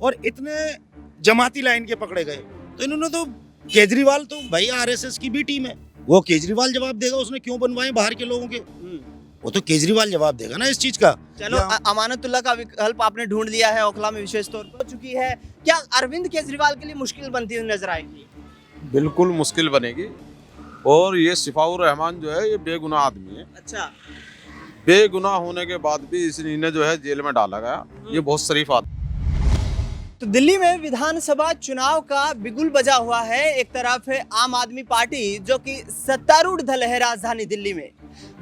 और इतने जमाती लाइन के पकड़े गए। तो इन्होंने तो केजरीवाल तो भाई आरएसएस की भी टीम है, वो केजरीवाल जवाब देगा उसने क्यों बनवाए बाहर के लोगों के। वो तो केजरीवाल जवाब देगा ना इस चीज का। चलो अमानतुल्लाह का विकल्प आपने ढूंढ लिया है, ओखला में विशेष तौर पर हो चुकी है। क्या अरविंद केजरीवाल के लिए मुश्किल बनती हुई नजर आएगी? बिल्कुल मुश्किल बनेगी। और ये सिफाउर रहमान जो है ये बेगुनाह आदमी है। अच्छा, बेगुनाह होने के बाद भी इन्हें जो है जेल में डाला गया। ये बहुत शरीफ आदमी। तो दिल्ली में विधानसभा चुनाव का बिगुल बजा हुआ है। एक तरफ है आम आदमी पार्टी जो कि सत्तारूढ़ दल है राजधानी दिल्ली में,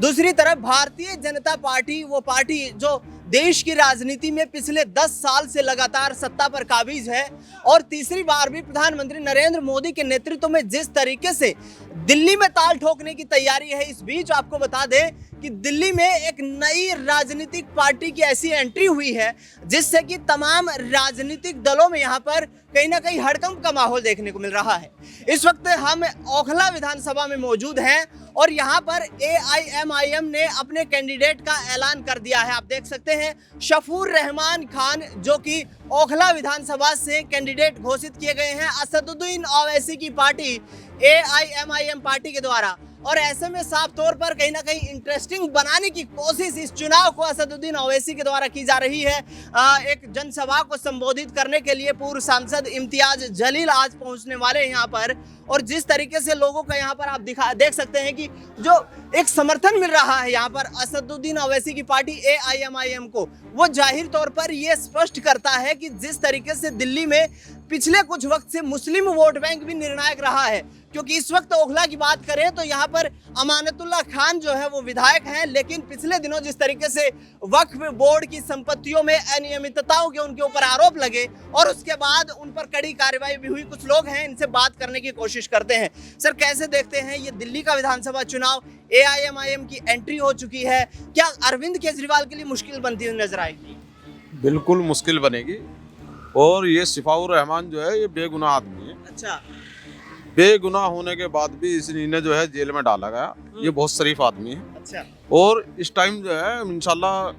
दूसरी तरफ भारतीय जनता पार्टी, वो पार्टी जो देश की राजनीति में पिछले 10 साल से लगातार सत्ता पर काबिज है और तीसरी बार भी प्रधानमंत्री नरेंद्र मोदी के नेतृत्व में जिस तरीके से दिल्ली में ताल ठोकने की तैयारी है। इस बीच आपको बता दें कि दिल्ली में एक नई राजनीतिक पार्टी की ऐसी एंट्री हुई है जिससे कि तमाम राजनीतिक दलों में यहाँ पर कहीं ना कहीं हड़कंप का माहौल देखने को मिल रहा है। इस वक्त हम ओखला विधानसभा में मौजूद हैं और यहाँ पर AIMIM ने अपने कैंडिडेट का ऐलान कर दिया है। आप देख सकते हैं शफूर रहमान खान जो कि ओखला विधानसभा से कैंडिडेट घोषित किए गए हैं असदुद्दीन ओवैसी की पार्टी AIMIM पार्टी के द्वारा। और ऐसे में साफ तौर पर कहीं ना कहीं इंटरेस्टिंग बनाने की कोशिश इस चुनाव को असदुद्दीन ओवैसी के द्वारा की जा रही है। एक जनसभा को संबोधित करने के लिए पूर्व सांसद इम्तियाज जलील आज पहुंचने वाले हैं यहाँ पर। और जिस तरीके से लोगों का यहाँ पर आप देख सकते हैं कि जो एक समर्थन मिल रहा है यहाँ पर असदुद्दीन ओवैसी की पार्टी AIMIM को, वो जाहिर तौर पर ये स्पष्ट करता है कि जिस तरीके से दिल्ली में पिछले कुछ वक्त से मुस्लिम वोट बैंक भी निर्णायक रहा है। क्योंकि इस वक्त ओखला की बात करें तो यहाँ पर अमानतुल्लाह खान जो है वो विधायक हैं, लेकिन पिछले दिनों जिस तरीके से वक्फ बोर्ड की संपत्तियों में अनियमितताओं के उनके ऊपर आरोप लगे और उसके बाद उन पर कड़ी कार्रवाई भी हुई, कुछ लोग हैं इनसे बात करने की कोशिश करते हैं। सर, कैसे देखते हैं ये दिल्ली का विधानसभा चुनाव, AIMIM की एंट्री हो चुकी है, क्या अरविंद केजरीवाल के लिए मुश्किल बनती हुई नजर आएगी? बिल्कुल मुश्किल बनेगी। और ये सिफाउर रहमान जो है ये बेगुनाह आदमी है। अच्छा, बेगुनाह होने के बाद भी इन्हें जो है जेल में डाला गया। ये बहुत शरीफ आदमी है। अच्छा, और इस टाइम जो है इंशाल्लाह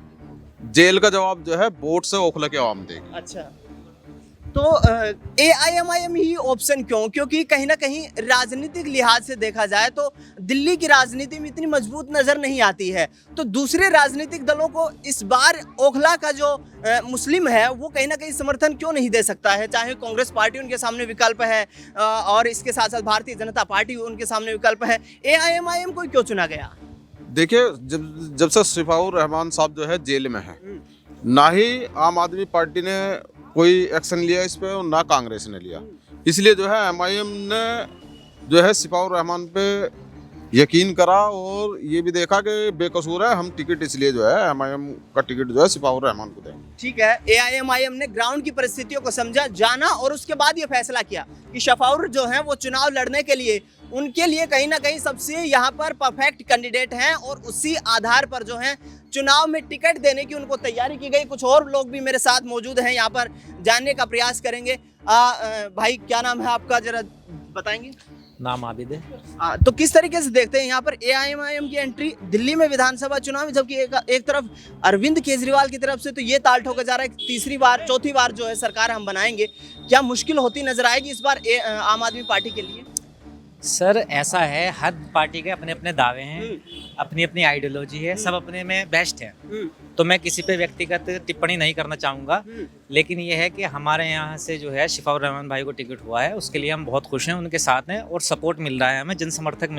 जेल का जवाब जो है वोट से ओखला की आवाम देगी। अच्छा, तो AIMIM ही ऑप्शन क्यों? क्योंकि कहीं ना कहीं राजनीतिक लिहाज से देखा जाए तो दिल्ली की राजनीति में इतनी मजबूत नजर नहीं आती है। तो दूसरे राजनीतिक दलों को इस बार ओखला का जो मुस्लिम है वो कहीं ना कहीं समर्थन क्यों नहीं दे सकता है? चाहे कांग्रेस पार्टी उनके सामने विकल्प है और इसके साथ साथ भारतीय जनता पार्टी उनके सामने विकल्प है, AIMIM को क्यों चुना गया? देखिए, जब से सिफाउर रहमान साहब जो है जेल में है, ना ही आम आदमी पार्टी ने कोई एक्शन लिया इस पे और ना कांग्रेस ने लिया। इसलिए जो है MIM ने जो है सिफाउर रहमान पे यकीन करा और ये भी देखा कि बेकसूर है, हम टिकट इसलिए जो है MIM का टिकट जो है सिफाउर रहमान को देंगे। ठीक है, AIMIM ने ग्राउंड की परिस्थितियों को समझा, जाना और उसके बाद ये फैसला किया कि शफाउर जो है वो चुनाव लड़ने के लिए उनके लिए कहीं ना कहीं सबसे यहाँ पर परफेक्ट कैंडिडेट हैं और उसी आधार पर जो है चुनाव में टिकट देने की उनको तैयारी की गई। कुछ और लोग भी मेरे साथ मौजूद हैं, यहाँ पर जानने का प्रयास करेंगे। भाई, क्या नाम है आपका, जरा बताएंगे? नाम आबिद है। तो किस तरीके से देखते हैं यहाँ पर AIMIM की एंट्री दिल्ली में विधानसभा चुनाव में, जबकि एक तरफ अरविंद केजरीवाल की तरफ से तो ये ताल ठोका जा रहा है कि तीसरी बार चौथी बार जो है सरकार हम बनाएंगे। क्या मुश्किल होती नजर आएगी इस बार आम आदमी पार्टी के लिए? सर, ऐसा है, हर पार्टी के अपने अपने दावे हैं, अपनी अपनी आइडियोलॉजी है, सब अपने में बेस्ट है। तो मैं किसी पे व्यक्तिगत टिप्पणी नहीं करना चाहूँगा, लेकिन ये है कि हमारे यहाँ से जो है सिफाउर रहमान भाई को टिकट हुआ है, उसके लिए हम बहुत खुश हैं, उनके साथ हैं और सपोर्ट मिल रहा है हमें, जन समर्थन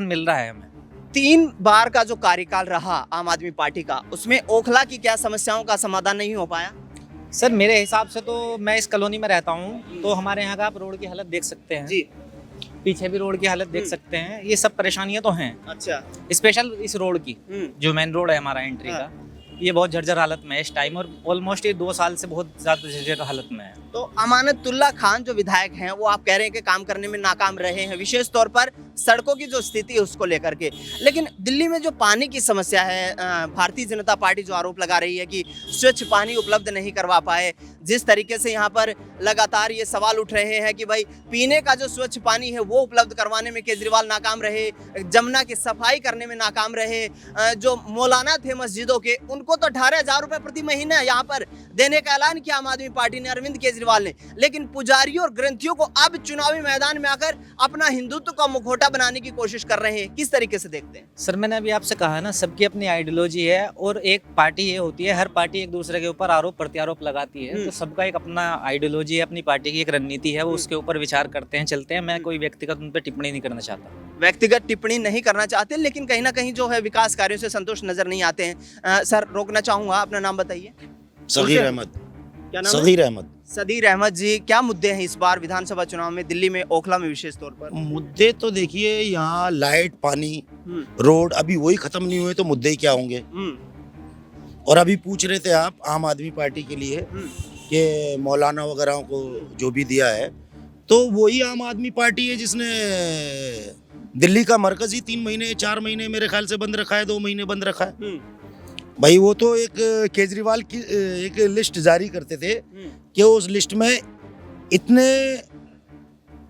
मिल रहा है हमें। 3 बार का जो कार्यकाल रहा आम आदमी पार्टी का, उसमें ओखला की क्या समस्याओं का समाधान नहीं हो पाया? सर, मेरे हिसाब से तो मैं इस कॉलोनी में रहता हूँ, तो हमारे यहाँ का आप रोड की हालत देख सकते हैं जी, पीछे भी रोड की हालत देख सकते हैं, ये सब परेशानियां तो हैं। अच्छा, स्पेशल इस रोड की जो मेन रोड है हमारा एंट्री का, ये बहुत जर्जर हालत में है इस टाइम और ऑलमोस्ट ये 2 साल से बहुत ज्यादा जर्जर हालत में है। तो अमानतुल्लाह खान जो विधायक हैं वो आप कह रहे हैं कि काम करने में नाकाम रहे हैं, विशेष तौर पर सड़कों की जो स्थिति है उसको लेकर के। लेकिन दिल्ली में जो पानी की समस्या है, भारतीय जनता पार्टी जो आरोप लगा रही है कि स्वच्छ पानी उपलब्ध नहीं करवा पाए, जिस तरीके से यहाँ पर लगातार ये सवाल उठ रहे हैं कि भाई पीने का जो स्वच्छ पानी है वो उपलब्ध करवाने में केजरीवाल नाकाम रहे, जमुना की सफाई करने में नाकाम रहे, जो मौलाना थे मस्जिदों के उनको तो 18,000 रुपए प्रति महीना यहाँ पर देने का ऐलान किया आम आदमी पार्टी ने, अरविंद केजरीवाल ने। लेकिन पुजारियों और ग्रंथियों को अब चुनावी मैदान में आकर अपना हिंदुत्व का मुखौटा बनाने की कोशिश कर रहे हैं। किस तरीके से देखते हैं? सर मैंने अभी आपसे कहा ना, सबकी अपनी आइडियोलॉजी है और एक पार्टी ये होती है, हर पार्टी एक दूसरे के ऊपर आरोप प्रत्यारोप लगाती है, तो सबका एक अपना आइडियोलॉजी है, अपनी पार्टी की एक रणनीति है, वो उसके ऊपर विचार करते हैं, चलते हैं। मैं कोई व्यक्तिगत उन पर टिप्पणी नहीं करना चाहता। व्यक्तिगत टिप्पणी नहीं करना चाहते, लेकिन कहीं ना कहीं जो है विकास कार्यों से संतुष्ट नजर नहीं आते हैं। सर रोकना चाहूंगा, अपना नाम बताइए। सगीर अहमद। क्या नाम है? सगीर अहमद। सदीर अहमद जी, क्या मुद्दे हैं इस बार विधानसभा चुनाव में दिल्ली में, ओखला में विशेष तौर पर? मुद्दे तो देखिए यहाँ लाइट, पानी, रोड अभी वही खत्म नहीं हुए तो मुद्दे ही क्या होंगे। और अभी पूछ रहे थे आप आम आदमी पार्टी के लिए कि मौलाना वगैरह को जो भी दिया है, तो वही आम आदमी पार्टी है जिसने दिल्ली का मरकज ही 3 महीने 4 महीने मेरे ख्याल से बंद रखा है, 2 महीने बंद रखा है। भाई वो तो एक केजरीवाल की एक लिस्ट जारी करते थे कि उस लिस्ट में इतने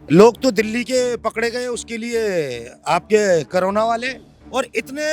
लोग तो दिल्ली के पकड़े गए उसके लिए आपके कोरोना वाले, और इतने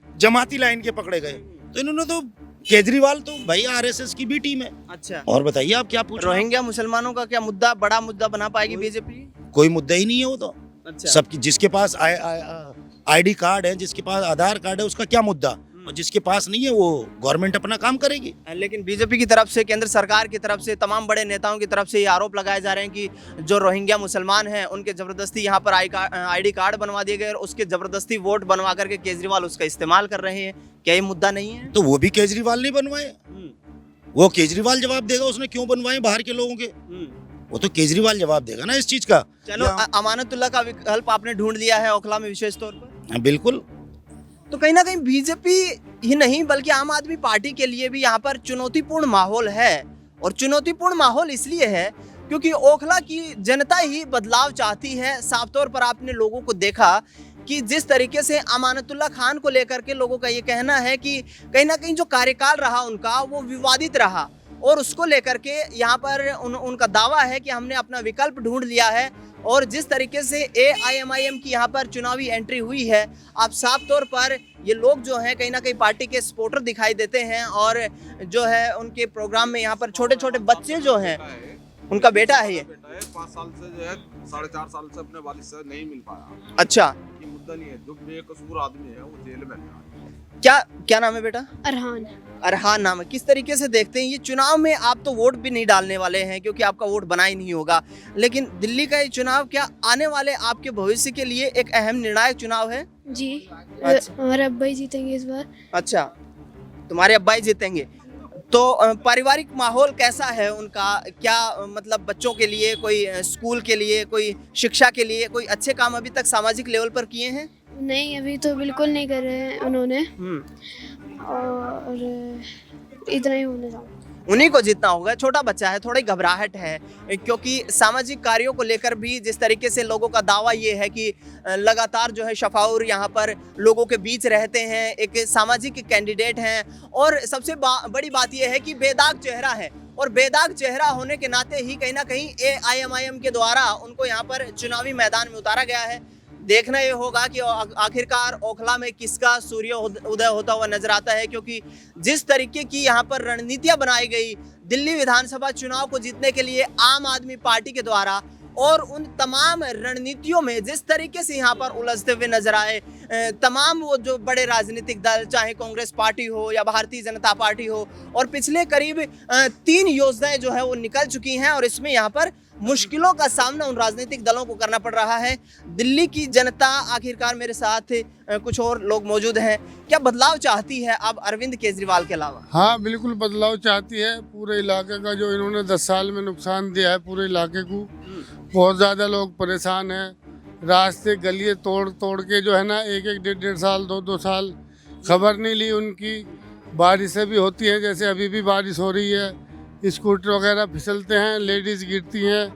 जमाती लाइन के पकड़े गए। तो इन्होंने तो केजरीवाल तो भाई आरएसएस की भी टीम है। अच्छा, और बताइए आप क्या पूछ रहे हैं? रोहिंग्या मुसलमानों का क्या मुद्दा बड़ा मुद्दा बना पाएगी बीजेपी? कोई मुद्दा ही नहीं है वो तो। अच्छा, सबकी जिसके पास आईडी कार्ड है, जिसके पास आधार कार्ड है, उसका क्या मुद्दा, और जिसके पास नहीं है वो गवर्नमेंट अपना काम करेगी। लेकिन बीजेपी की तरफ से, केंद्र सरकार की तरफ से, तमाम बड़े नेताओं की तरफ से ये आरोप लगाए जा रहे हैं कि जो रोहिंग्या मुसलमान हैं उनके जबरदस्ती यहाँ पर आईडी कार्ड बनवा दिए गए और उसके जबरदस्ती वोट बनवा करके केजरीवाल उसका इस्तेमाल कर रहे हैं। क्या ये मुद्दा नहीं है? तो वो भी केजरीवाल ने बनवाए, वो केजरीवाल जवाब देगा उसने क्यों बनवाए बाहर के लोगों के। वो तो केजरीवाल जवाब देगा ना इस चीज का। चलो, अमानतुल्लाह का विकल्प आपने ढूंढ लिया है ओखला में विशेष तौर पर। हाँ, बिल्कुल। तो कहीं ना कहीं बीजेपी ही नहीं बल्कि आम आदमी पार्टी के लिए भी यहाँ पर चुनौतीपूर्ण माहौल है। और चुनौतीपूर्ण माहौल इसलिए है क्योंकि ओखला की जनता ही बदलाव चाहती है। साफ तौर पर आपने लोगों को देखा कि जिस तरीके से अमानतुल्लाह खान को लेकर के लोगों का ये कहना है कि कहीं ना कहीं जो कार्यकाल रहा उनका वो विवादित रहा, और उसको लेकर के यहाँ पर उनका दावा है कि हमने अपना विकल्प ढूंढ लिया है। और जिस तरीके से AIMIM की यहाँ पर चुनावी एंट्री हुई है, आप साफ तौर पर ये लोग जो हैं कहीं ना कहीं पार्टी के सपोर्टर दिखाई देते हैं, और जो है उनके प्रोग्राम में यहाँ पर छोटे छोटे बच्चे जो हैं, उनका बेटा है ये। 5 साल से जो है 4.5 साल से अपने वालिद से नहीं मिल पाया। अच्छा, ये मुद्दा नहीं है, जो बेकसूर आदमी है वो जेल में है। क्या नाम है बेटा? अरहान नाम है। किस तरीके से देखते हैं ये चुनाव में? आप तो वोट भी नहीं डालने वाले हैं क्योंकि आपका वोट बना ही नहीं होगा, लेकिन दिल्ली का ये चुनाव क्या आने वाले आपके भविष्य के लिए एक अहम निर्णायक चुनाव है? जी। अच्छा। हमारे अब्बा ही जीतेंगे इस बार। अच्छा, तुम्हारे अब्बा ही जीतेंगे। तो पारिवारिक माहौल कैसा है उनका? क्या मतलब बच्चों के लिए, कोई स्कूल के लिए, कोई शिक्षा के लिए कोई अच्छे काम अभी तक सामाजिक लेवल पर किए हैं? नहीं, अभी तो बिल्कुल नहीं कर रहे हैं उन्होंने, और इतना ही होने जाऊँ। उन्हीं को जीतना होगा। छोटा बच्चा है, थोड़ी घबराहट है, क्योंकि सामाजिक कार्यों को लेकर भी जिस तरीके से लोगों का दावा ये है कि लगातार जो है शफाउर यहाँ पर लोगों के बीच रहते हैं, एक सामाजिक कैंडिडेट हैं, और सबसे बड़ी बात यह है कि बेदाग चेहरा है, और बेदाग चेहरा होने के नाते ही कहीं ना कहीं AIMIM के द्वारा उनको यहाँ पर चुनावी मैदान में उतारा गया है। देखना ये होगा कि आखिरकार ओखला में किसका सूर्य उदय होता हुआ नजर आता है, क्योंकि जिस तरीके की यहाँ पर रणनीतियां बनाई गई दिल्ली विधानसभा चुनाव को जीतने के लिए आम आदमी पार्टी के द्वारा, और उन तमाम रणनीतियों में जिस तरीके से यहाँ पर उलझते हुए नजर आए तमाम वो जो बड़े राजनीतिक दल, चाहे कांग्रेस पार्टी हो या भारतीय जनता पार्टी हो, और पिछले करीब 3 योजनाएं जो है वो निकल चुकी हैं, और इसमें यहाँ पर मुश्किलों का सामना उन राजनीतिक दलों को करना पड़ रहा है। दिल्ली की जनता, आखिरकार मेरे साथ कुछ और लोग मौजूद हैं, क्या बदलाव चाहती है अब अरविंद केजरीवाल के अलावा? हाँ, बिल्कुल बदलाव चाहती है। पूरे इलाके का जो इन्होंने 10 साल में नुकसान दिया है पूरे इलाके को, बहुत ज़्यादा लोग परेशान हैं। रास्ते गलियाँ तोड़ तोड़ के जो है ना, 1-1, 1.5 साल, 2-2 साल खबर नहीं ली उनकी। बारिशें भी होती हैं, जैसे अभी भी बारिश हो रही है, स्कूटर वगैरह फिसलते हैं, लेडीज़ गिरती हैं,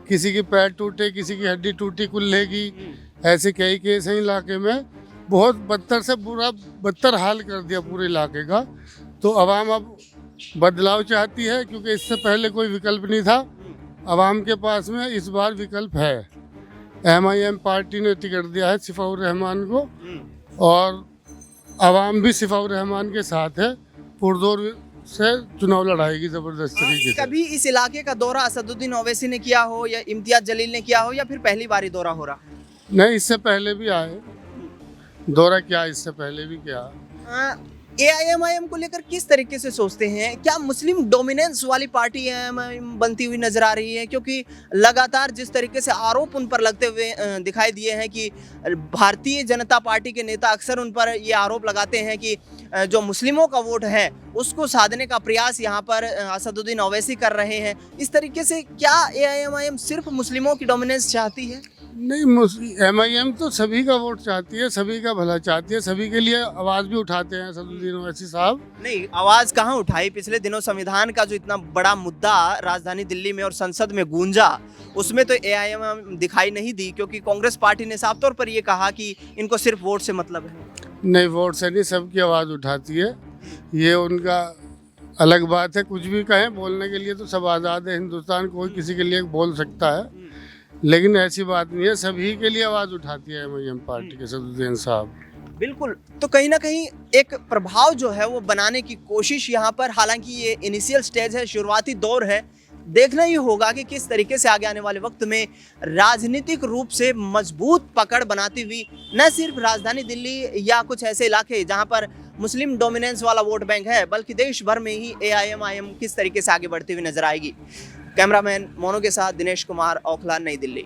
किसी की पैर टूटे, किसी की हड्डी टूटी कुल्हे की, ऐसे कई केस हैं इलाके में, बहुत बदतर से बुरा बदतर हाल कर दिया पूरे इलाके का। तो आवाम अब बदलाव चाहती है, क्योंकि इससे पहले कोई विकल्प नहीं था। आवाम के पास में इस बार विकल्प है। MIM पार्टी ने टिकट दिया है सिफाउर रहमान को, और आवाम भी सिफाउर रहमान के साथ है। पुरजोर से चुनाव लड़ाएगी जबरदस्त तरीके से। कभी इस इलाके का दौरा असदुद्दीन ओवैसी ने किया हो या इम्तियाज जलील ने किया हो, या फिर पहली बार ही दौरा हो रहा? नहीं, इससे पहले भी आए, दौरा किया, इससे पहले भी किया। AIMIM को लेकर किस तरीके से सोचते हैं? क्या मुस्लिम डोमिनेंस वाली पार्टी AIMIM बनती हुई नजर आ रही है? क्योंकि लगातार जिस तरीके से आरोप उन पर लगते हुए दिखाई दिए हैं कि भारतीय जनता पार्टी के नेता अक्सर उन पर ये आरोप लगाते हैं कि जो मुस्लिमों का वोट है उसको साधने का प्रयास यहाँ पर असदुद्दीन ओवैसी कर रहे हैं। इस तरीके से क्या AIMIM सिर्फ मुस्लिमों की डोमिनेंस चाहती है? नहीं, MIM तो सभी का वोट चाहती है, सभी का भला चाहती है, सभी के लिए आवाज़ भी उठाते हैं असदुद्दीन ओवैसी साहब। नहीं, आवाज कहाँ उठाई? पिछले दिनों संविधान का जो इतना बड़ा मुद्दा राजधानी दिल्ली में और संसद में गूंजा, उसमें तो AIMIM दिखाई नहीं दी, क्योंकि कांग्रेस पार्टी ने साफ तौर पर ये कहा कि इनको सिर्फ वोट से मतलब है। नहीं, वोट से नहीं, सबकी आवाज़ उठाती है, ये उनका अलग बात है। कुछ भी कहें, बोलने के लिए तो सब आज़ाद है हिंदुस्तान, कोई किसी के लिए बोल सकता है, लेकिन ऐसी बात नहीं है, सभी के लिए आवाज़ उठाती है MIM पार्टी के असदुद्दीन साहब। बिल्कुल। तो कहीं ना कहीं एक प्रभाव जो है वो बनाने की कोशिश यहाँ पर, हालांकि ये इनिशियल स्टेज है, शुरुआती दौर है, देखना ही होगा कि किस तरीके से आगे आने वाले वक्त में राजनीतिक रूप से मजबूत पकड़ बनाती हुई न सिर्फ राजधानी दिल्ली या कुछ ऐसे इलाके जहाँ पर मुस्लिम डोमिनेंस वाला वोट बैंक है, बल्कि देश भर में ही AIMIM किस तरीके से आगे बढ़ती हुई नजर आएगी। कैमरामैन मोनू के साथ दिनेश कुमार, ओखला, नई दिल्ली।